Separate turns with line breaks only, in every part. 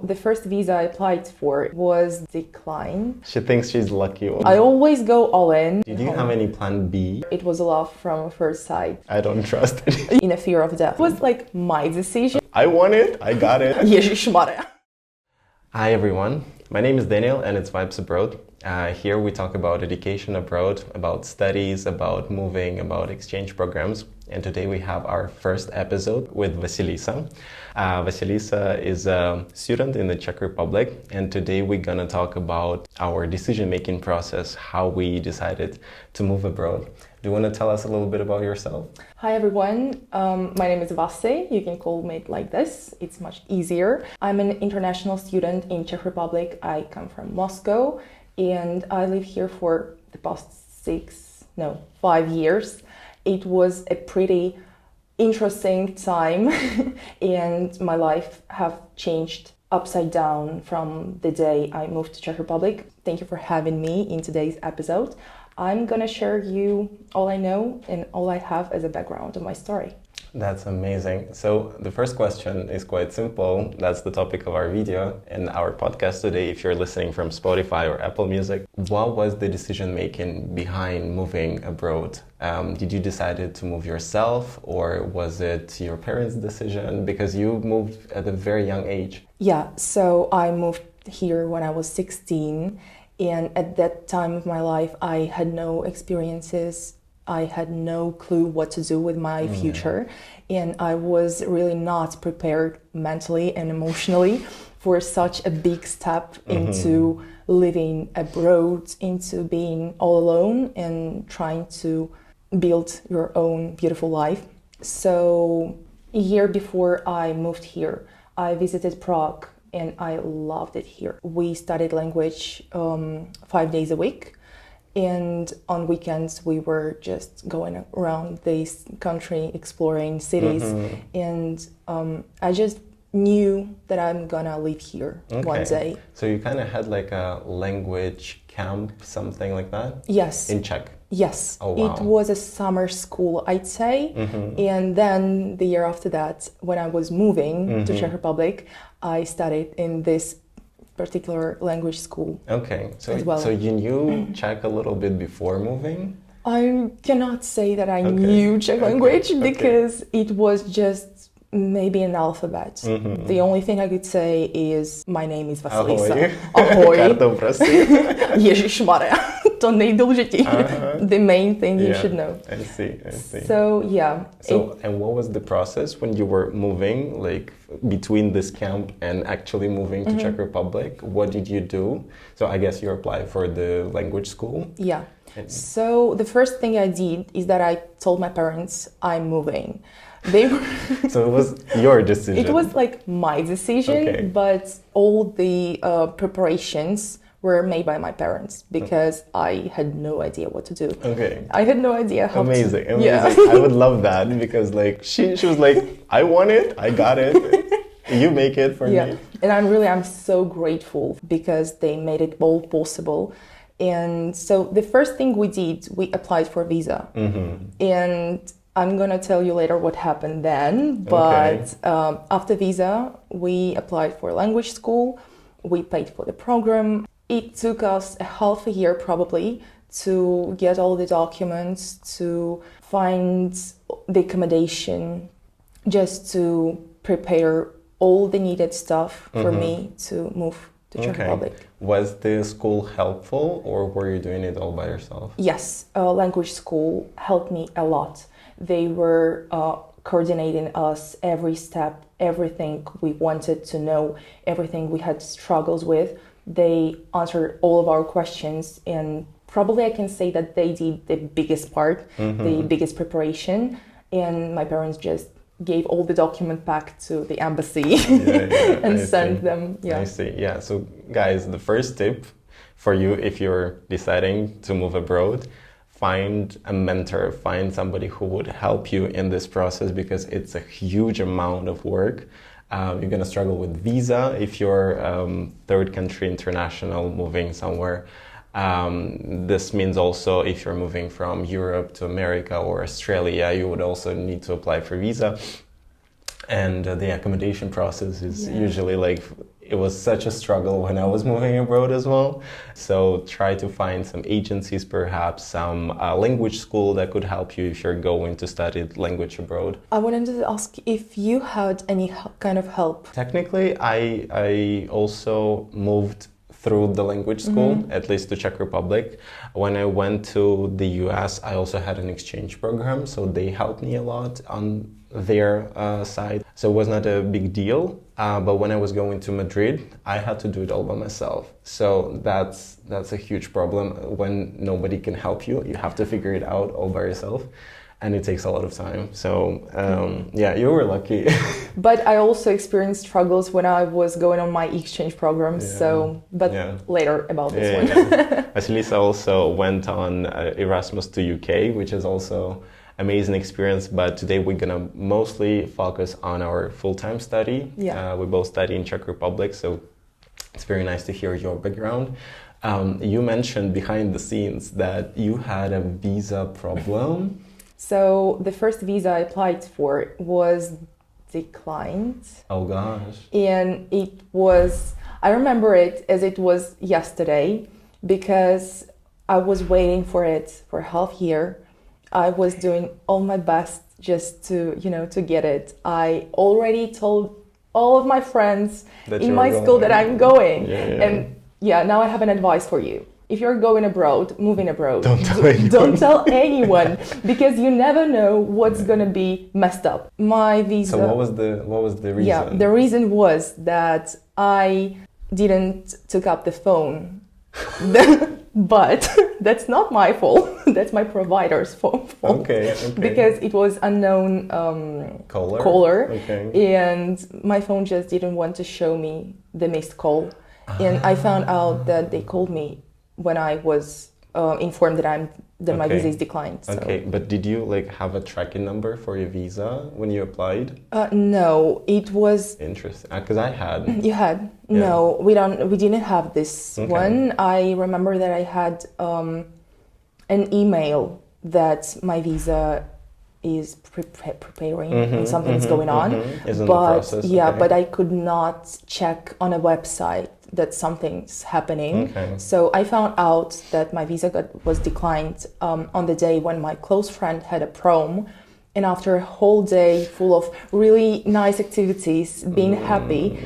The first visa I applied for was declined.
She thinks she's lucky.
I always go all in.
Did you have any plan B?
It was a love from first sight.
I don't trust it.
In a fear of death. It was like my decision.
I want it. I got it.
Ježišmarja.
Hi everyone. My name is Daniel and it's Vibes Abroad. Here we talk about education abroad, about studies, about moving, about exchange programs. And today we have our first episode with Vasilisa. Vasilisa is a student in the Czech Republic, and today we're gonna talk about our decision-making process, how we decided to move abroad. Do you want to tell us a little bit about yourself?
Hi everyone, my name is Vasi. You can call me like this, it's much easier. I'm an international student in Czech Republic. I come from Moscow and I live here for the past 5 years. It was a pretty interesting time and my life have changed upside down from the day I moved to Czech Republic. Thank you for having me in today's episode. I'm gonna share you all I know and all I have as a background of my story.
That's amazing. So the first question is quite simple. That's the topic of our video and our podcast today. If you're listening from Spotify or Apple Music, what was the decision making behind moving abroad? Did you decide to move yourself or was it your parents' decision? Because you moved at a very young age.
Yeah, so I moved here when I was 16. And at that time of my life, I had no experiences. I had no clue what to do with my future. And I was really not prepared mentally and emotionally for such a big step into living abroad, into being all alone and trying to build your own beautiful life. So a year before I moved here, I visited Prague. And I loved it here. We studied language 5 days a week. And on weekends, we were just going around this country, exploring cities. And I just knew that I'm gonna live here one day.
So you kind of had like a language camp, something like that?
Yes.
In Czech?
Yes.
Oh, wow.
It was a summer school, I'd say. And then the year after that, when I was moving to Czech Republic, I studied in this particular language school.
Okay, so,
as well.
So you knew Czech a little bit before moving?
I cannot say that I knew Czech language because it was just maybe an alphabet. The only thing I could say is my name is Vasilisa. Ahoy.
Kartou, prosím.
Ježišmarja. To nejdůležitější. The main thing you should know.
I see.
So yeah.
And what was the process when you were moving, like between this camp and actually moving to Czech Republic? What did you do? So I guess you applied for the language school.
Yeah. So the first thing I did is that I told my parents I'm moving.
So it was your decision.
It was like my decision, but all the preparations were made by my parents because I had no idea what to do. I had no idea how
Amazing.
Yeah.
I would love that because like she was like, I want it, I got it. You make it for me.
And I'm so grateful because they made it all possible. And so the first thing we did, we applied for a visa. And I'm gonna tell you later what happened then, but after visa, we applied for language school. We paid for the program. It took us a half a year probably to get all the documents, to find the accommodation, just to prepare all the needed stuff for me to move to Czech Republic.
Was the school helpful or were you doing it all by yourself?
Yes, language school helped me a lot. They were coordinating us every step, everything we wanted to know, everything we had struggles with. They answered all of our questions and probably I can say that they did the biggest part, the biggest preparation. And my parents just gave all the document back to the embassy and sent them.
I see. Yeah. So guys, the first tip for you if you're deciding to move abroad, find a mentor, find somebody who would help you in this process because it's a huge amount of work. You're going to struggle with visa if you're third country international moving somewhere. This means also if you're moving from Europe to America or Australia, you would also need to apply for visa. And the accommodation process is usually like it was such a struggle when I was moving abroad as well. So try to find some agencies, perhaps some language school that could help you if you're going to study language abroad.
I wanted to ask if you had any kind of help.
Technically, I also moved through the language school, at least to Czech Republic. When I went to the US, I also had an exchange program, so they helped me a lot on their side. So it was not a big deal. But when I was going to Madrid, I had to do it all by myself. So that's a huge problem when nobody can help you. You have to figure it out all by yourself. And it takes a lot of time. So, yeah, you were lucky.
But I also experienced struggles when I was going on my exchange programs.
Yeah.
So, but later about this one.
Vasilisa also went on Erasmus to UK, which is also amazing experience. But today we're gonna mostly focus on our full-time study.
Yeah.
We both study in Czech Republic, so it's very nice to hear your background. You mentioned behind the scenes that you had a visa problem.
So the first visa I applied for was declined.
Oh gosh.
And it was, I remember it as it was yesterday because I was waiting for it for half year. I was doing all my best just to, to get it. I already told all of my friends in my school that I'm going.
Yeah.
And now I have an advice for you. If you're going abroad, moving abroad,
don't tell anyone.
Don't tell anyone because you never know what's gonna be messed up. My visa.
So what was the reason?
Yeah, the reason was that I didn't took up the phone. But that's not my fault. That's my provider's fault.
Okay.
Because it was unknown caller.
Okay.
And my phone just didn't want to show me the missed call. And I found out that they called me when I was informed that my visa is declined. So.
Okay, but did you have a tracking number for your visa when you applied?
No, it was
interesting because I had.
You had? Yeah. No, we didn't have this one. I remember that I had an email that my visa is preparing and something's going on.
Is in the process.
But I could not check on a website that something's happening.
Okay.
So I found out that my visa was declined on the day when my close friend had a prom. And after a whole day full of really nice activities, being happy,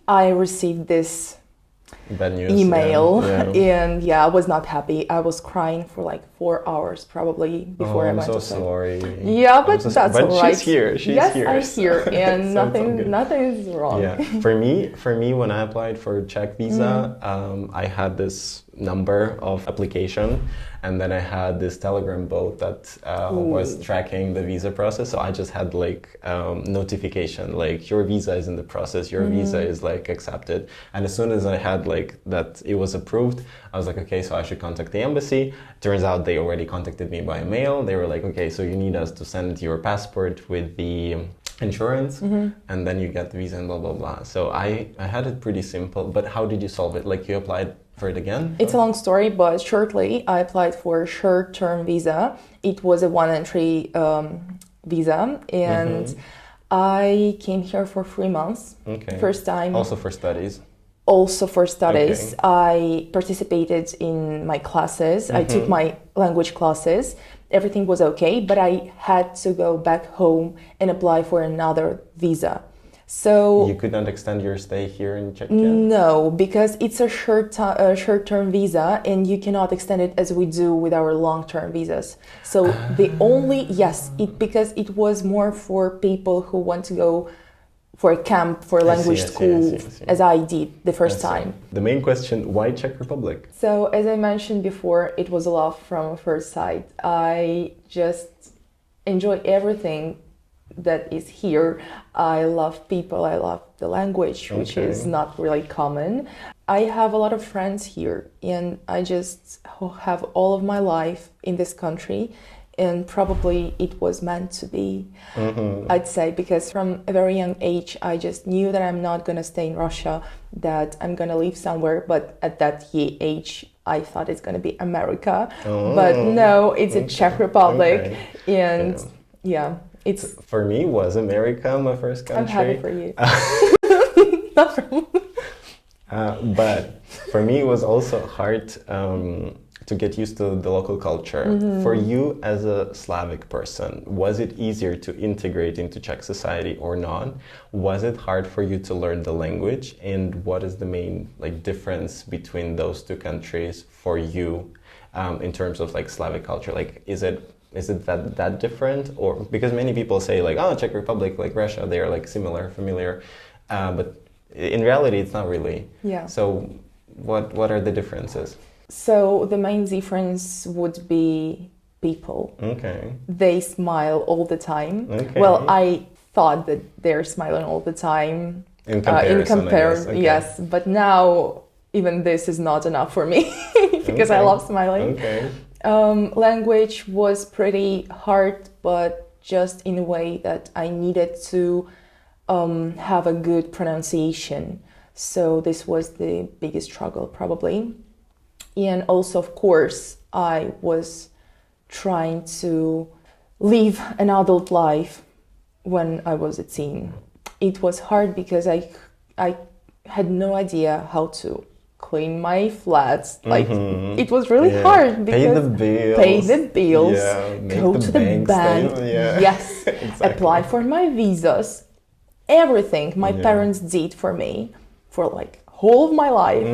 I received this
bad news,
email. And I was not happy. I was crying for 4 hours probably before I went to bed.
I'm so sorry.
Yeah, but that's all right.
She's here.
Yes, I'm here, and nothing is wrong.
Yeah, for me, when I applied for Czech visa, I had this number of application, and then I had this Telegram bot that was tracking the visa process. So I just had notification your visa is in the process, your visa is accepted. And as soon as I had that it was approved, I was okay, so I should contact the embassy. Turns out they already contacted me by mail. They were okay, so you need us to send your passport with the insurance, and then you get the visa and blah blah blah. So I had it pretty simple. But how did you solve it? You applied for it again?
It's a long story, but shortly I applied for a short-term visa. It was a one-entry visa, and I came here for 3 months.
Okay.
First time.
Also for studies.
Also for studies.
Okay.
I participated in my classes. I took my language classes. Everything was okay, but I had to go back home and apply for another visa. So
you could not extend your stay here in Czechia?
No, because it's a short-term visa, and you cannot extend it as we do with our long-term visas. So because it was more for people who want to go for a camp, for a language school, as I did the first time.
The main question, why Czech Republic?
So as I mentioned before, it was a love from first sight. I just enjoy everything that is here. I love people, I love the language, which is not really common. I have a lot of friends here, and I just have all of my life in this country, and probably it was meant to be, I'd say, because from a very young age, I just knew that I'm not going to stay in Russia, that I'm going to live somewhere, but at that age, I thought it's going to be America, but no, it's a Czech Republic, and it's...
For me, was America my first country.
I'm happy for you. Not from...
But for me, it was also hard to get used to the local culture. For you as a Slavic person, was it easier to integrate into Czech society or not? Was it hard for you to learn the language? And what is the main difference between those two countries for you in terms of Slavic culture? Is it that different? Or because many people say oh, Czech Republic, Russia, they are similar, familiar, but in reality, it's not really.
Yeah.
So what are the differences?
So the main difference would be people.
Okay.
They smile all the time.
Okay.
Well, I thought that they're smiling all the time.
In comparison, I guess. Okay.
Yes. But now, even this is not enough for me because I love smiling.
Okay.
Language was pretty hard, but just in a way that I needed to have a good pronunciation. So this was the biggest struggle, probably. And also, of course, I was trying to live an adult life when I was a teen. It was hard because I had no idea how to clean my flats. It was really hard because pay the bills, go to the bank, yes,
exactly.
Apply for my visas, everything my parents did for me for whole of my life.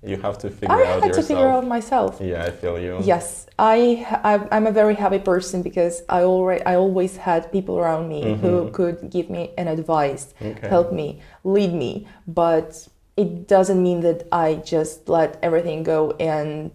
You have to figure
I
out yourself.
had to figure out myself.
Yeah, I feel you.
Yes, I'm a very happy person because I always had people around me who could give me an advice, help me, lead me. But it doesn't mean that I just let everything go and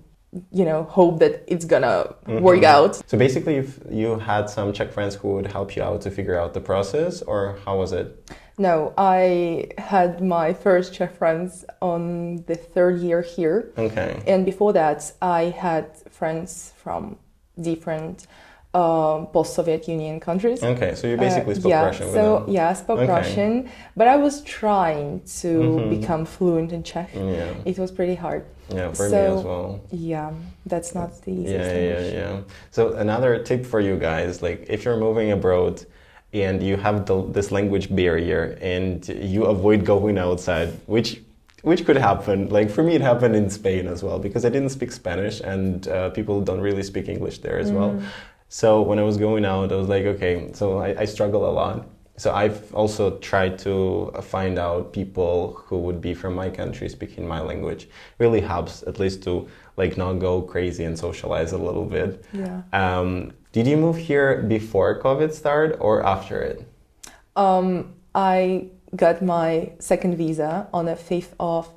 hope that it's gonna work out.
So basically, you had some Czech friends who would help you out to figure out the process, or how was it?
No, I had my first Czech friends on the third year here.
Okay.
And before that, I had friends from different post-Soviet Union countries.
Okay, so you basically spoke Russian with them.
Yeah, I spoke Russian, but I was trying to become fluent in Czech.
Yeah.
It was pretty hard.
Yeah, for me as well.
Yeah, that's not the easiest.
Yeah. So another tip for you guys, if you're moving abroad, and you have this language barrier and you avoid going outside, which could happen. For me, it happened in Spain as well, because I didn't speak Spanish and people don't really speak English there as well. So when I was going out, I was okay, so I struggle a lot. So I've also tried to find out people who would be from my country speaking my language. Really helps, at least to not go crazy and socialize a little bit.
Yeah.
Did you move here before COVID started or after it?
I got my second visa on the 5th of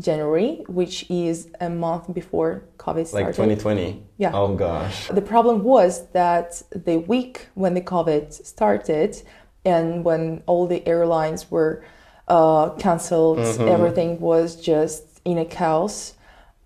January, which is a month before COVID started.
2020?
Yeah.
Oh gosh.
The problem was that the week when the COVID started and when all the airlines were cancelled, everything was just in a chaos.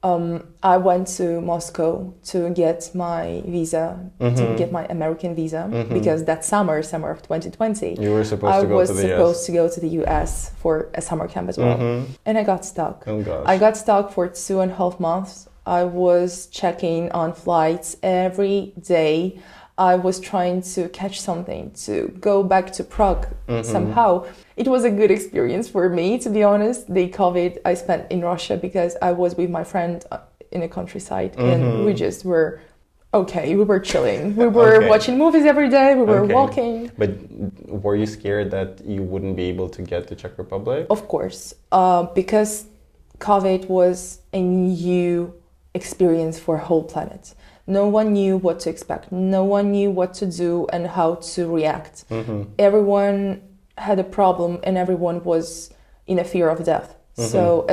I went to Moscow to get my visa, to get my American visa, because that summer of 2020,
you were supposed to go to the US.
I was supposed to go to the US for a summer camp as well. And I got stuck.
Oh gosh.
I got stuck for 2.5 months. I was checking on flights every day. I was trying to catch something to go back to Prague somehow. It was a good experience for me, to be honest. The COVID I spent in Russia because I was with my friend in the countryside and we just were okay. We were chilling. We were watching movies every day. We were walking.
But were you scared that you wouldn't be able to get to Czech Republic?
Of course, because COVID was a new experience for a whole planet. No one knew what to expect. No one knew what to do and how to react. Everyone had a problem and everyone was in a fear of death. So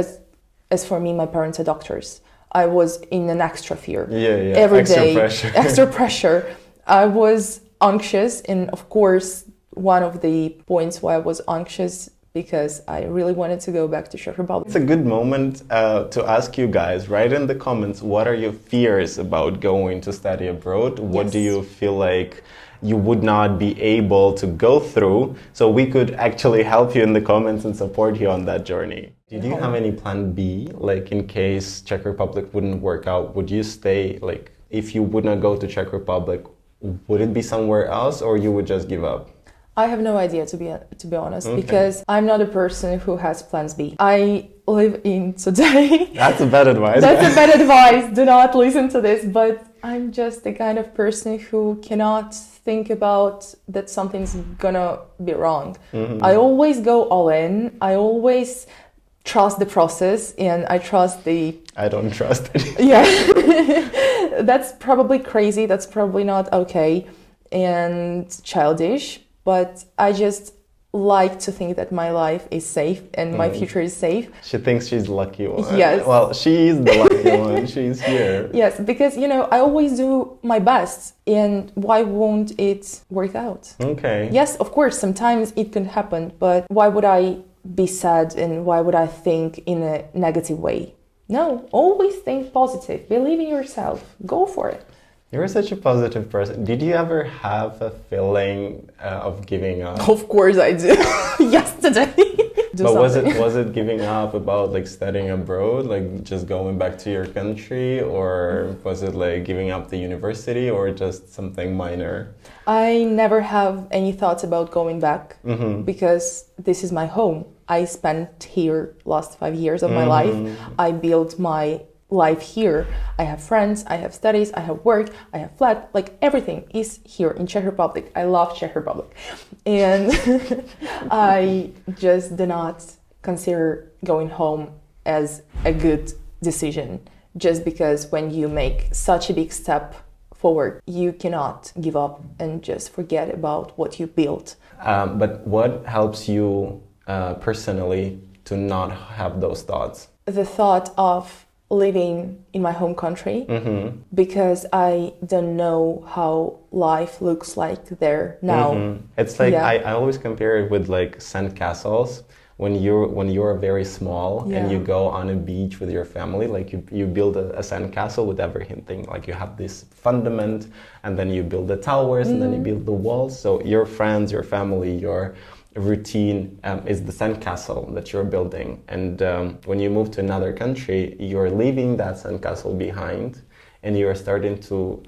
as for me, my parents are doctors. I was in an extra fear. Every day. Extra pressure. I was anxious, and of course, one of the points why I was anxious because I really wanted to go back to Czech Republic.
It's a good moment to ask you guys, write in the comments, what are your fears about going to study abroad? What do you feel like you would not be able to go through? So we could actually help you in the comments and support you on that journey. Did you have any plan B, in case Czech Republic wouldn't work out? Would you stay, if you would not go to Czech Republic, would it be somewhere else or you would just give up?
I have no idea, to be honest, because I'm not a person who has plans B. I live in today.
That's a bad advice.
That's a bad advice. Do not listen to this. But I'm just the kind of person who cannot think about that something's gonna be wrong.
Mm-hmm.
I always go all in. I always trust the process, and I trust the...
I don't trust it.
Yeah. That's probably crazy. That's probably not okay and childish. But I just like to think that my life is safe and my future is safe.
She thinks she's the lucky one.
Yes.
Well, she's the lucky one. She's here.
Yes, because, I always do my best. And why won't it work out?
Okay.
Yes, of course, sometimes it can happen. But why would I be sad and why would I think in a negative way? No, always think positive. Believe in yourself. Go for it.
You're such a positive person. Did you ever have a feeling of giving up?
Of course I do. Yesterday.
But was it giving up about like studying abroad, like just going back to your country, or was it like giving up the university, or just something minor?
I never have any thoughts about going back because this is my home. I spent here last 5 years of my life. I built my life here. I have friends, I have studies, I have work, I have flat, like everything is here in Czech Republic. I love Czech Republic. And I just do not consider going home as a good decision, just because when you make such a big step forward, you cannot give up and just forget about what you built.
But what helps you personally to not have those thoughts?
The thought of living in my home country because I don't know how life looks like there now.
It's like I always compare it with like sand castles. When you're very small and you go on a beach with your family, like you build a sand castle with everything. Like you have this fundament, and then you build the towers, and then you build the walls. So your friends, your family, your routine is the sandcastle that you're building. And when you move to another country, you're leaving that sandcastle behind, and you're starting to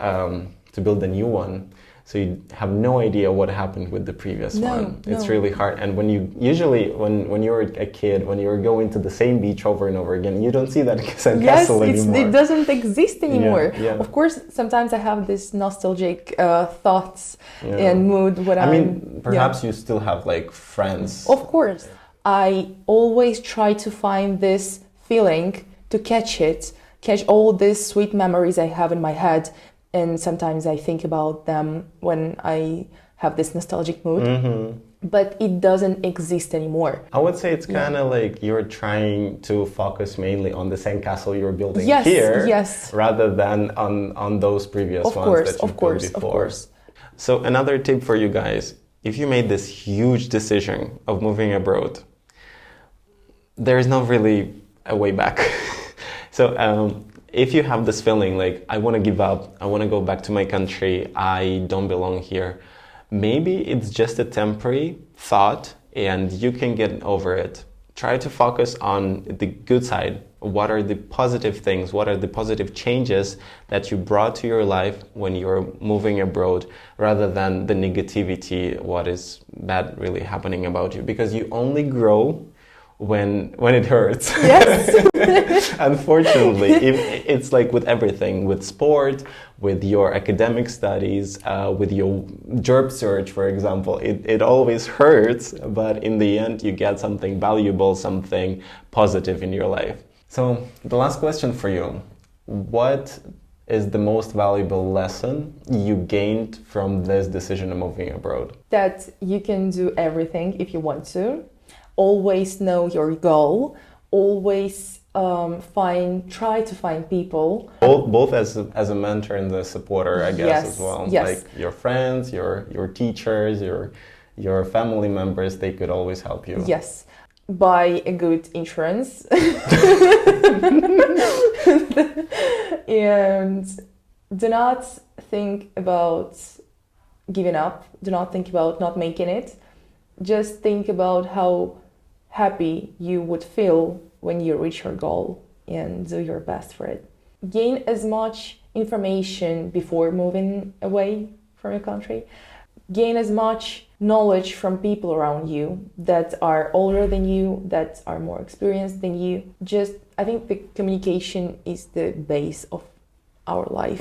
build a new one. So you have no idea what happened with the previous one. It's really hard. And when you usually when you're a kid, when you're going to the same beach over and over again, you don't see that sandcastle anymore.
It doesn't exist anymore.
Yeah.
Of course, sometimes I have this nostalgic thoughts and mood when
perhaps you still have like friends.
Of course. I always try to find this feeling, to catch all these sweet memories I have in my head. And sometimes I think about them when I have this nostalgic mood, but it doesn't exist anymore.
I would say it's kind of like you're trying to focus mainly on the sandcastle you're building here, rather than on those previous ones that you built before.
Of course.
So another tip for you guys: if you made this huge decision of moving abroad, there is not really a way back. So. If you have this feeling like, I want to give up, I want to go back to my country, I don't belong here, maybe it's just a temporary thought and you can get over it. Try to focus on the good side. What are the positive things? What are the positive changes that you brought to your life when you're moving abroad, rather than the negativity, what is bad really happening about you? Because you only grow when it hurts.
Yes.
Unfortunately, it's like with everything, with sport, with your academic studies, with your job search, for example, it always hurts, but in the end you get something valuable, something positive in your life. So the last question for you: what is the most valuable lesson you gained from this decision of moving abroad?
That you can do everything if you want to. Always know your goal. Always try to find people.
Both as a mentor and a supporter, I guess, as well.
Yes.
Like your friends, your teachers, your family members, they could always help you.
Yes. Buy a good insurance. And do not think about giving up. Do not think about not making it. Just think about how happy you would feel when you reach your goal, and do your best for it. Gain as much information before moving away from your country. Gain as much knowledge from people around you that are older than you, that are more experienced than you. Just, I think the communication is the base of our life.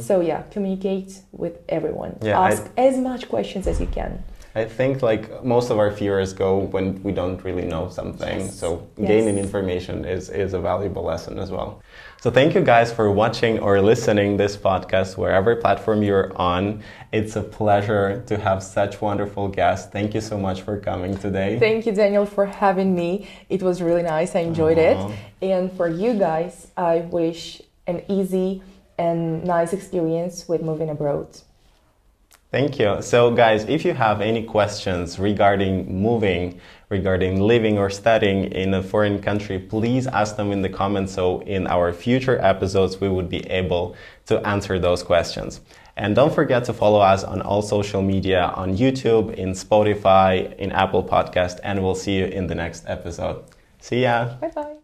So yeah, communicate with everyone. Ask as much questions as you can.
I think like most of our fears go when we don't really know something. So gaining information is a valuable lesson as well. So thank you guys for watching or listening this podcast, wherever platform you're on. It's a pleasure to have such wonderful guests. Thank you so much for coming today.
Thank you, Daniel, for having me. It was really nice. I enjoyed it. And for you guys, I wish an easy and nice experience with moving abroad.
Thank you. So guys, if you have any questions regarding moving, regarding living or studying in a foreign country, please ask them in the comments, so in our future episodes we would be able to answer those questions. And don't forget to follow us on all social media, on YouTube, in Spotify, in Apple Podcast, and we'll see you in the next episode. See ya!
Bye-bye!